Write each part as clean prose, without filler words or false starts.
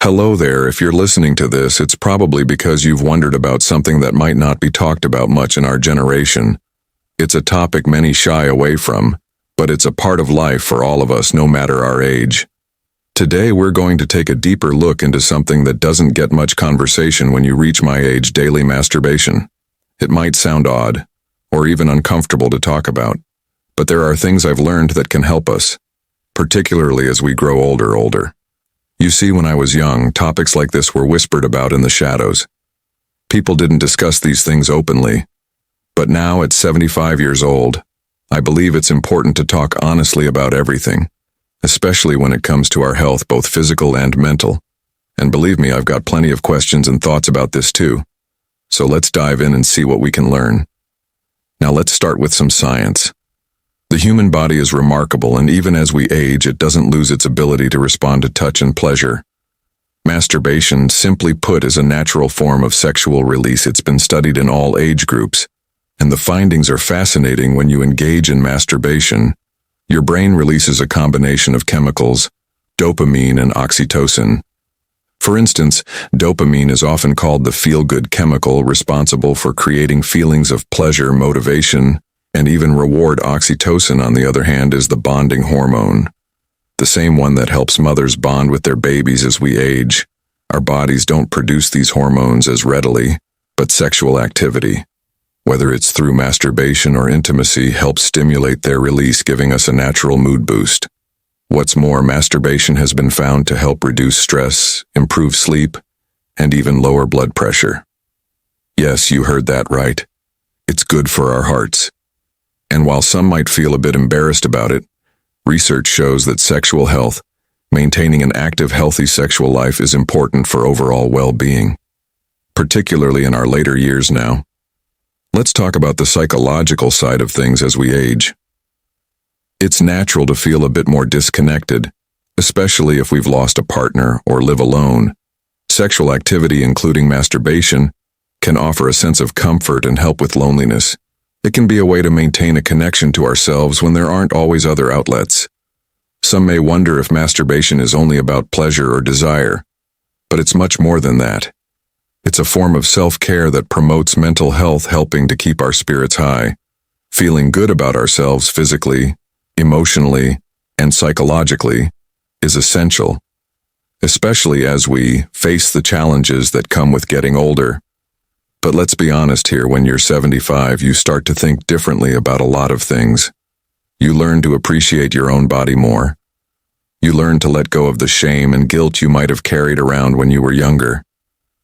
Hello there, if you're listening to this, it's probably because you've wondered about something that might not be talked about much in our generation. It's a topic many shy away from, but it's a part of life for all of us, no matter our age. Today we're going to take a deeper look into something that doesn't get much conversation when you reach my age: daily masturbation. It might sound odd, or even uncomfortable to talk about, but there are things I've learned that can help us, particularly as we grow older. You see, when I was young, topics like this were whispered about in the shadows. People didn't discuss these things openly. But now, at 75 years old, I believe it's important to talk honestly about everything, especially when it comes to our health, both physical and mental. And believe me, I've got plenty of questions and thoughts about this too. So let's dive in and see what we can learn. Now let's start with some science. The human body is remarkable, and even as we age, it doesn't lose its ability to respond to touch and pleasure. Masturbation, simply put, is a natural form of sexual release. It's been studied in all age groups, and the findings are fascinating. When you engage in masturbation, your brain releases a combination of chemicals, dopamine and oxytocin. For instance, dopamine is often called the feel-good chemical, responsible for creating feelings of pleasure, motivation, and even reward. Oxytocin, on the other hand, is the bonding hormone, the same one that helps mothers bond with their babies. As we age, our bodies don't produce these hormones as readily, but sexual activity, whether it's through masturbation or intimacy, helps stimulate their release, giving us a natural mood boost. What's more, masturbation has been found to help reduce stress, improve sleep, and even lower blood pressure. Yes, you heard that right. It's good for our hearts. And while some might feel a bit embarrassed about it, research shows that sexual health, maintaining an active, healthy sexual life, is important for overall well-being, particularly in our later years now. Let's talk about the psychological side of things as we age. It's natural to feel a bit more disconnected, especially if we've lost a partner or live alone. Sexual activity, including masturbation, can offer a sense of comfort and help with loneliness. It can be a way to maintain a connection to ourselves when there aren't always other outlets. Some may wonder if masturbation is only about pleasure or desire, but it's much more than that. It's a form of self-care that promotes mental health, helping to keep our spirits high. Feeling good about ourselves physically, emotionally, and psychologically is essential, especially as we face the challenges that come with getting older. But let's be honest here, when you're 75, you start to think differently about a lot of things. You learn to appreciate your own body more. You learn to let go of the shame and guilt you might have carried around when you were younger.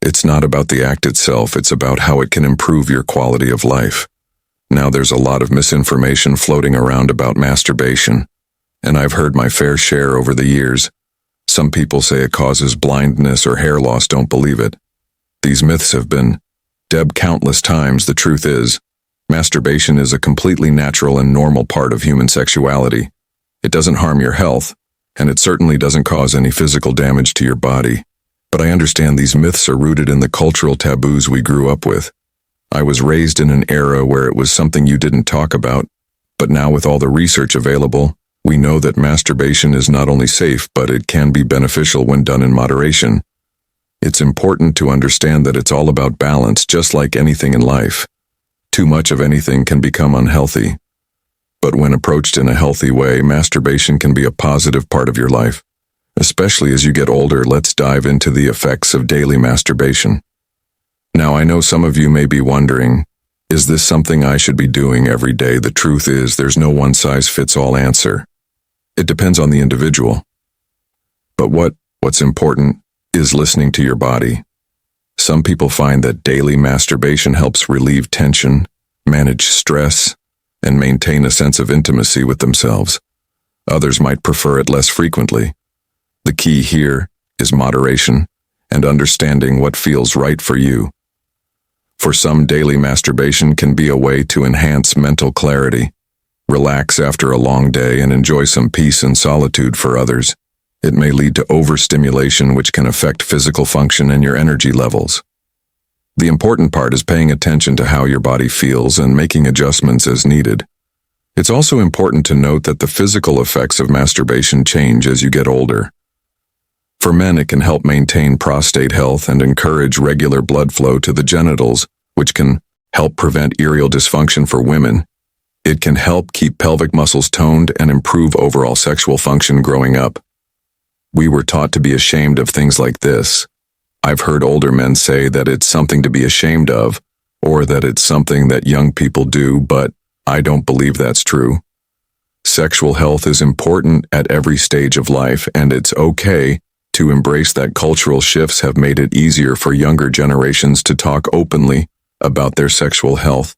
It's not about the act itself, it's about how it can improve your quality of life. Now, there's a lot of misinformation floating around about masturbation, and I've heard my fair share over the years. Some people say it causes blindness or hair loss. Don't believe it. These myths have been debunked countless times. The truth is, masturbation is a completely natural and normal part of human sexuality. It doesn't harm your health, and it certainly doesn't cause any physical damage to your body. But I understand these myths are rooted in the cultural taboos we grew up with. I was raised in an era where it was something you didn't talk about, but now with all the research available, we know that masturbation is not only safe, but it can be beneficial when done in moderation. It's important to understand that it's all about balance, just like anything in life. Too much of anything can become unhealthy. But when approached in a healthy way, masturbation can be a positive part of your life, especially as you get older. Let's dive into the effects of daily masturbation. Now, I know some of you may be wondering, is this something I should be doing every day? The truth is, there's no one-size-fits-all answer. It depends on the individual. But what's important is listening to your body. Some people find that daily masturbation helps relieve tension, manage stress, and maintain a sense of intimacy with themselves. Others might prefer it less frequently. The key here is moderation and understanding what feels right for you. For some, daily masturbation can be a way to enhance mental clarity, relax after a long day, and enjoy some peace and solitude. For others, it may lead to overstimulation, which can affect physical function and your energy levels. The important part is paying attention to how your body feels and making adjustments as needed. It's also important to note that the physical effects of masturbation change as you get older. For men, it can help maintain prostate health and encourage regular blood flow to the genitals, which can help prevent erectile dysfunction for women. It can help keep pelvic muscles toned and improve overall sexual function growing up. We were taught to be ashamed of things like this. I've heard older men say that it's something to be ashamed of, or that it's something that young people do, but I don't believe that's true. Sexual health is important at every stage of life, and it's okay to embrace that cultural shifts have made it easier for younger generations to talk openly about their sexual health.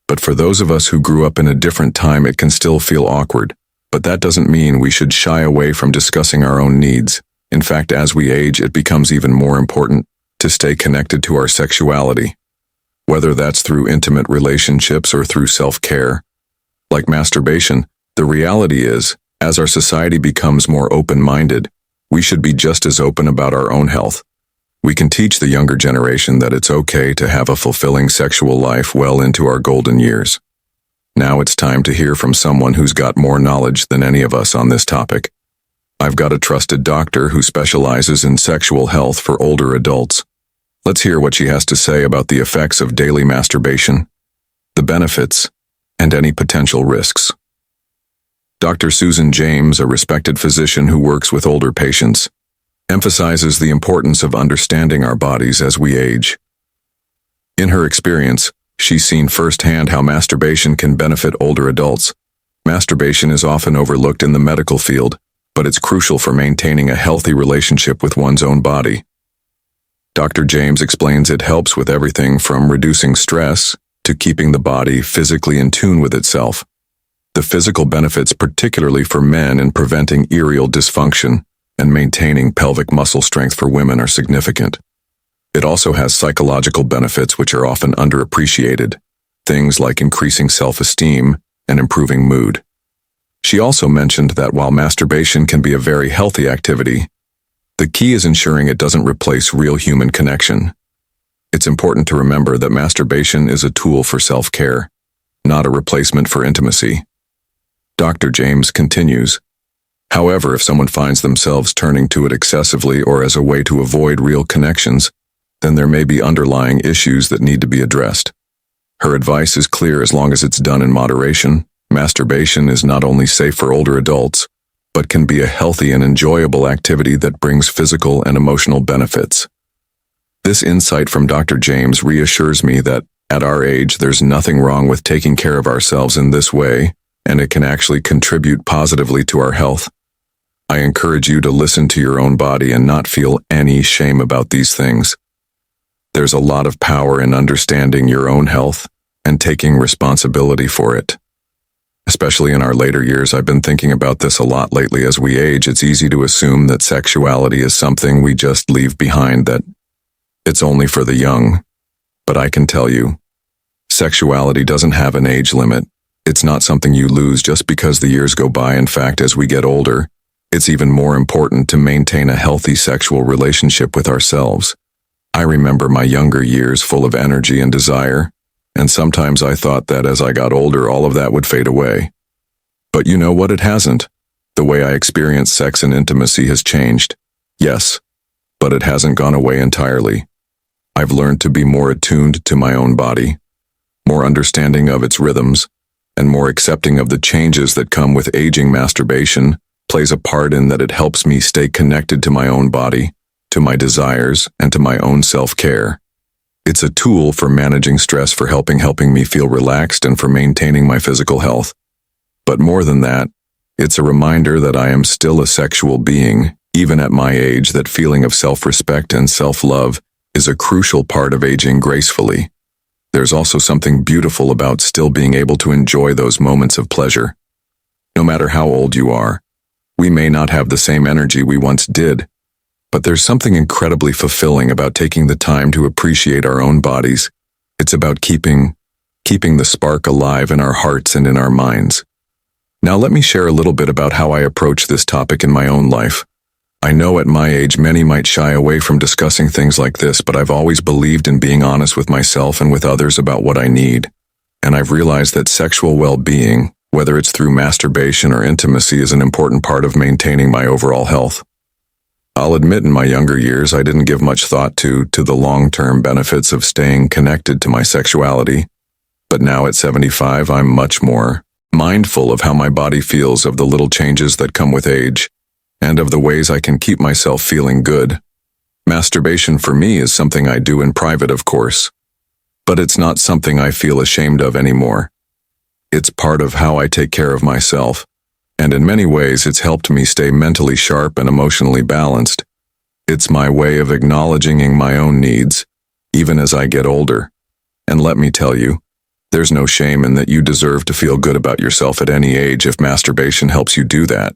But for those of us who grew up in a different time, it can still feel awkward. But that doesn't mean we should shy away from discussing our own needs. In fact, as we age, it becomes even more important to stay connected to our sexuality, whether that's through intimate relationships or through self-care. Like masturbation, the reality is, as our society becomes more open-minded, we should be just as open about our own health. We can teach the younger generation that it's okay to have a fulfilling sexual life well into our golden years. Now it's time to hear from someone who's got more knowledge than any of us on this topic. I've got a trusted doctor who specializes in sexual health for older adults. Let's hear what she has to say about the effects of daily masturbation, the benefits, and any potential risks. Dr. Susan James, a respected physician who works with older patients, emphasizes the importance of understanding our bodies as we age. In her experience, she's seen firsthand how masturbation can benefit older adults. Masturbation is often overlooked in the medical field, but it's crucial for maintaining a healthy relationship with one's own body. Dr. James explains it helps with everything from reducing stress to keeping the body physically in tune with itself. The physical benefits, particularly for men, in preventing erectile dysfunction and maintaining pelvic muscle strength for women, are significant. It also has psychological benefits which are often underappreciated, things like increasing self-esteem and improving mood. She also mentioned that while masturbation can be a very healthy activity, the key is ensuring it doesn't replace real human connection. It's important to remember that masturbation is a tool for self-care, not a replacement for intimacy. Dr. James continues, however, if someone finds themselves turning to it excessively or as a way to avoid real connections, then there may be underlying issues that need to be addressed. Her advice is clear: as long as it's done in moderation, masturbation is not only safe for older adults, but can be a healthy and enjoyable activity that brings physical and emotional benefits. This insight from Dr. James reassures me that, at our age, there's nothing wrong with taking care of ourselves in this way, and it can actually contribute positively to our health. I encourage you to listen to your own body and not feel any shame about these things. There's a lot of power in understanding your own health and taking responsibility for it. Especially in our later years, I've been thinking about this a lot lately. As we age, it's easy to assume that sexuality is something we just leave behind, that it's only for the young. But I can tell you, sexuality doesn't have an age limit. It's not something you lose just because the years go by. In fact, as we get older, it's even more important to maintain a healthy sexual relationship with ourselves. I remember my younger years full of energy and desire, and sometimes I thought that as I got older, all of that would fade away. But you know what? It hasn't. The way I experience sex and intimacy has changed. Yes, but it hasn't gone away entirely. I've learned to be more attuned to my own body, more understanding of its rhythms, and more accepting of the changes that come with aging. Masturbation plays a part in that. It helps me stay connected to my own body, to my desires, and to my own self-care. It's a tool for managing stress, for helping me feel relaxed, and for maintaining my physical health. But more than that, it's a reminder that I am still a sexual being, even at my age. That feeling of self-respect and self-love is a crucial part of aging gracefully. There's also something beautiful about still being able to enjoy those moments of pleasure. No matter how old you are, we may not have the same energy we once did, but there's something incredibly fulfilling about taking the time to appreciate our own bodies. It's about keeping the spark alive in our hearts and in our minds. Now let me share a little bit about how I approach this topic in my own life. I know at my age many might shy away from discussing things like this, but I've always believed in being honest with myself and with others about what I need. And I've realized that sexual well-being, whether it's through masturbation or intimacy, is an important part of maintaining my overall health. I'll admit in my younger years I didn't give much thought to the long-term benefits of staying connected to my sexuality, but now at 75 I'm much more mindful of how my body feels, of the little changes that come with age, and of the ways I can keep myself feeling good. Masturbation for me is something I do in private, of course, but it's not something I feel ashamed of anymore. It's part of how I take care of myself, and in many ways it's helped me stay mentally sharp and emotionally balanced. It's my way of acknowledging my own needs, even as I get older. And let me tell you, there's no shame in that. You deserve to feel good about yourself at any age. If masturbation helps you do that,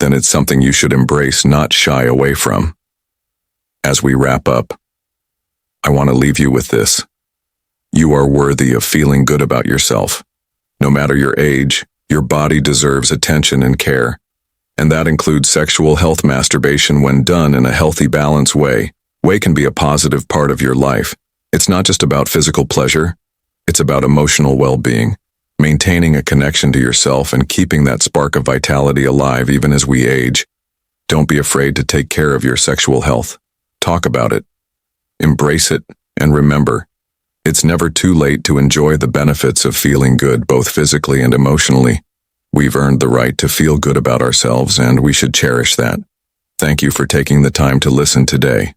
then it's something you should embrace, not shy away from. As we wrap up, I want to leave you with this. You are worthy of feeling good about yourself. No matter your age, your body deserves attention and care, and that includes sexual health. Masturbation, when done in a healthy, balanced way, can be a positive part of your life. It's not just about physical pleasure, it's about emotional well-being, maintaining a connection to yourself and keeping that spark of vitality alive even as we age. Don't be afraid to take care of your sexual health. Talk about it, embrace it, and remember, it's never too late to enjoy the benefits of feeling good, both physically and emotionally. We've earned the right to feel good about ourselves, and we should cherish that. Thank you for taking the time to listen today.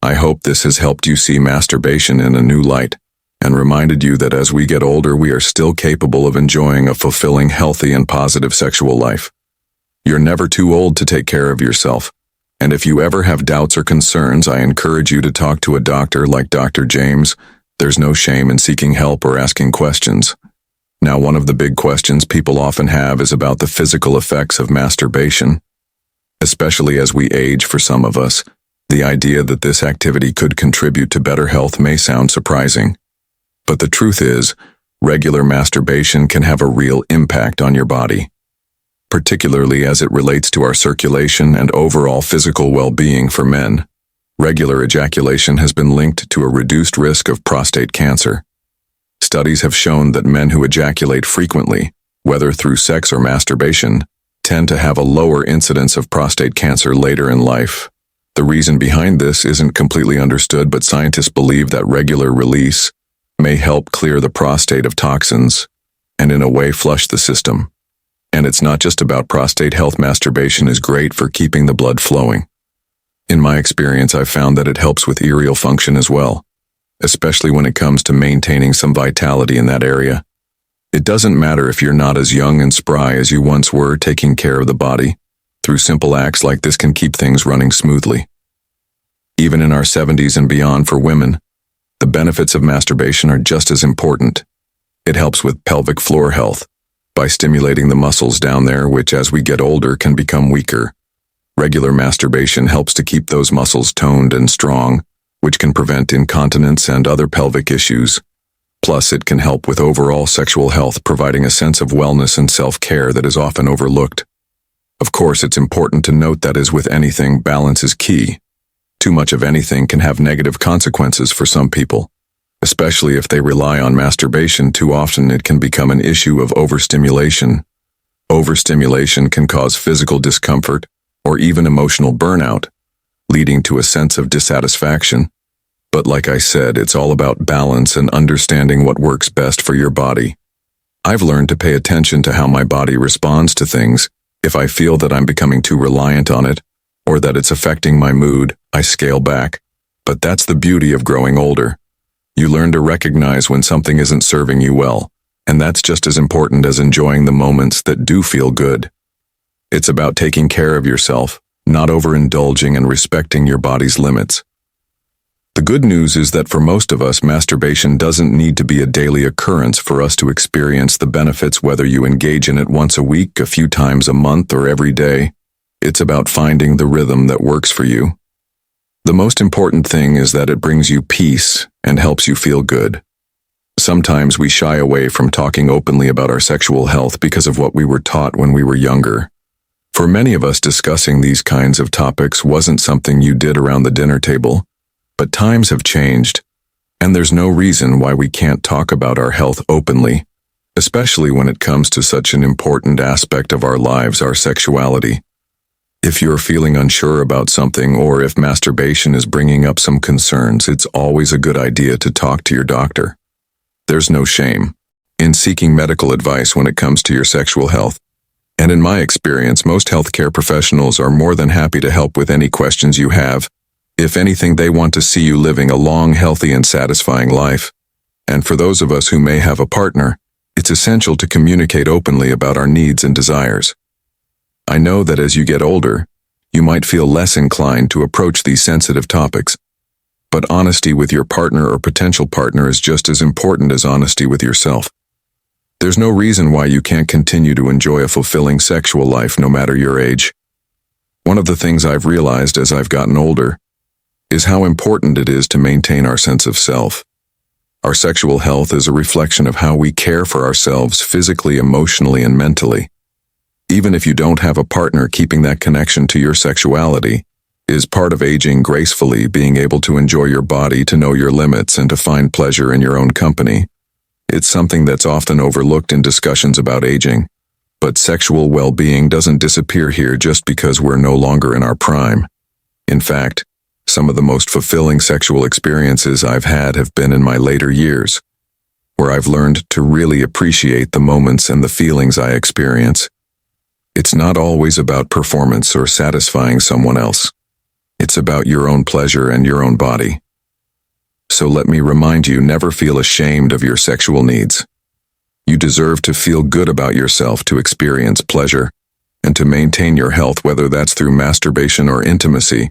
I hope this has helped you see masturbation in a new light, and reminded you that as we get older, we are still capable of enjoying a fulfilling, healthy, and positive sexual life. You're never too old to take care of yourself, and if you ever have doubts or concerns, I encourage you to talk to a doctor like Dr. James. There's no shame in seeking help or asking questions. Now, one of the big questions people often have is about the physical effects of masturbation. Especially as we age, for some of us, the idea that this activity could contribute to better health may sound surprising. But the truth is, regular masturbation can have a real impact on your body, particularly as it relates to our circulation and overall physical well-being. For men, regular ejaculation has been linked to a reduced risk of prostate cancer. Studies have shown that men who ejaculate frequently, whether through sex or masturbation, tend to have a lower incidence of prostate cancer later in life. The reason behind this isn't completely understood, but scientists believe that regular release may help clear the prostate of toxins and in a way flush the system. And it's not just about prostate health. Masturbation is great for keeping the blood flowing. In my experience, I've found that it helps with erectile function as well, especially when it comes to maintaining some vitality in that area. It doesn't matter if you're not as young and spry as you once were. Taking care of the body through simple acts like this can keep things running smoothly. Even in our 70s and beyond, for women, the benefits of masturbation are just as important. It helps with pelvic floor health by stimulating the muscles down there, which as we get older can become weaker. Regular masturbation helps to keep those muscles toned and strong, which can prevent incontinence and other pelvic issues. Plus, it can help with overall sexual health, providing a sense of wellness and self-care that is often overlooked. Of course, it's important to note that, as with anything, balance is key. Too much of anything can have negative consequences for some people, especially if they rely on masturbation too often. It can become an issue of overstimulation. Overstimulation can cause physical discomfort or even emotional burnout, leading to a sense of dissatisfaction. But like I said, it's all about balance and understanding what works best for your body. I've learned to pay attention to how my body responds to things. If I feel that I'm becoming too reliant on it, or that it's affecting my mood, I scale back. But that's the beauty of growing older. You learn to recognize when something isn't serving you well, and that's just as important as enjoying the moments that do feel good. It's about taking care of yourself, not overindulging, and respecting your body's limits. The good news is that for most of us, masturbation doesn't need to be a daily occurrence for us to experience the benefits. Whether you engage in it once a week, a few times a month, or every day, it's about finding the rhythm that works for you. The most important thing is that it brings you peace and helps you feel good. Sometimes we shy away from talking openly about our sexual health because of what we were taught when we were younger. For many of us, discussing these kinds of topics wasn't something you did around the dinner table, but times have changed, and there's no reason why we can't talk about our health openly, especially when it comes to such an important aspect of our lives, our sexuality. If you're feeling unsure about something or if masturbation is bringing up some concerns, it's always a good idea to talk to your doctor. There's no shame in seeking medical advice when it comes to your sexual health. And in my experience, most healthcare professionals are more than happy to help with any questions you have. If anything, they want to see you living a long, healthy, and satisfying life. And for those of us who may have a partner, it's essential to communicate openly about our needs and desires. I know that as you get older, you might feel less inclined to approach these sensitive topics. But honesty with your partner or potential partner is just as important as honesty with yourself. There's no reason why you can't continue to enjoy a fulfilling sexual life no matter your age. One of the things I've realized as I've gotten older is how important it is to maintain our sense of self. Our sexual health is a reflection of how we care for ourselves physically, emotionally, and mentally. Even if you don't have a partner, keeping that connection to your sexuality is part of aging gracefully, being able to enjoy your body, to know your limits, and to find pleasure in your own company. It's something that's often overlooked in discussions about aging, but sexual well-being doesn't disappear here just because we're no longer in our prime. In fact, some of the most fulfilling sexual experiences I've had have been in my later years, where I've learned to really appreciate the moments and the feelings I experience. It's not always about performance or satisfying someone else. It's about your own pleasure and your own body. So let me remind you, never feel ashamed of your sexual needs. You deserve to feel good about yourself, to experience pleasure, and to maintain your health, whether that's through masturbation or intimacy.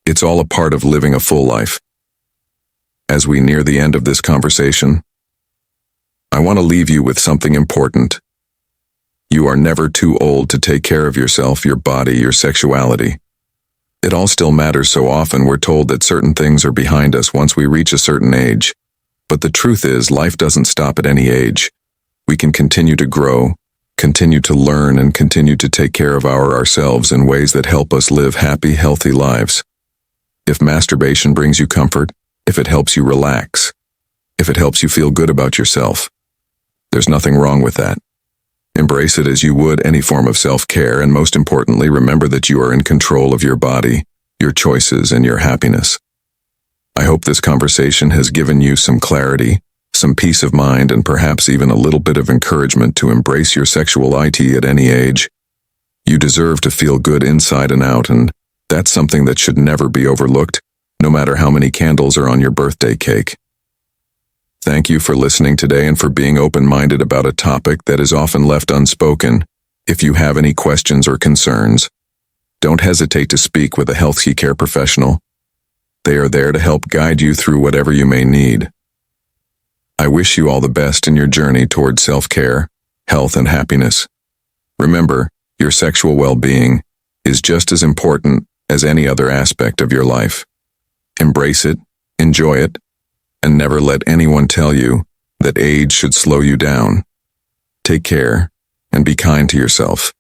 It's all a part of living a full life. As we near the end of this conversation, I want to leave you with something important. You are never too old to take care of yourself, your body, your sexuality. It all still matters. So often we're told that certain things are behind us once we reach a certain age. But the truth is, life doesn't stop at any age. We can continue to grow, continue to learn, and continue to take care of ourselves in ways that help us live happy, healthy lives. If masturbation brings you comfort, if it helps you relax, if it helps you feel good about yourself, there's nothing wrong with that. Embrace it as you would any form of self-care, and most importantly, remember that you are in control of your body, your choices, and your happiness. I hope this conversation has given you some clarity, some peace of mind, and perhaps even a little bit of encouragement to embrace your sexuality at any age. You deserve to feel good inside and out, and that's something that should never be overlooked, no matter how many candles are on your birthday cake. Thank you for listening today and for being open-minded about a topic that is often left unspoken. If you have any questions or concerns, don't hesitate to speak with a healthcare professional. They are there to help guide you through whatever you may need. I wish you all the best in your journey towards self-care, health, and happiness. Remember, your sexual well-being is just as important as any other aspect of your life. Embrace it, enjoy it, and never let anyone tell you that age should slow you down. Take care and be kind to yourself.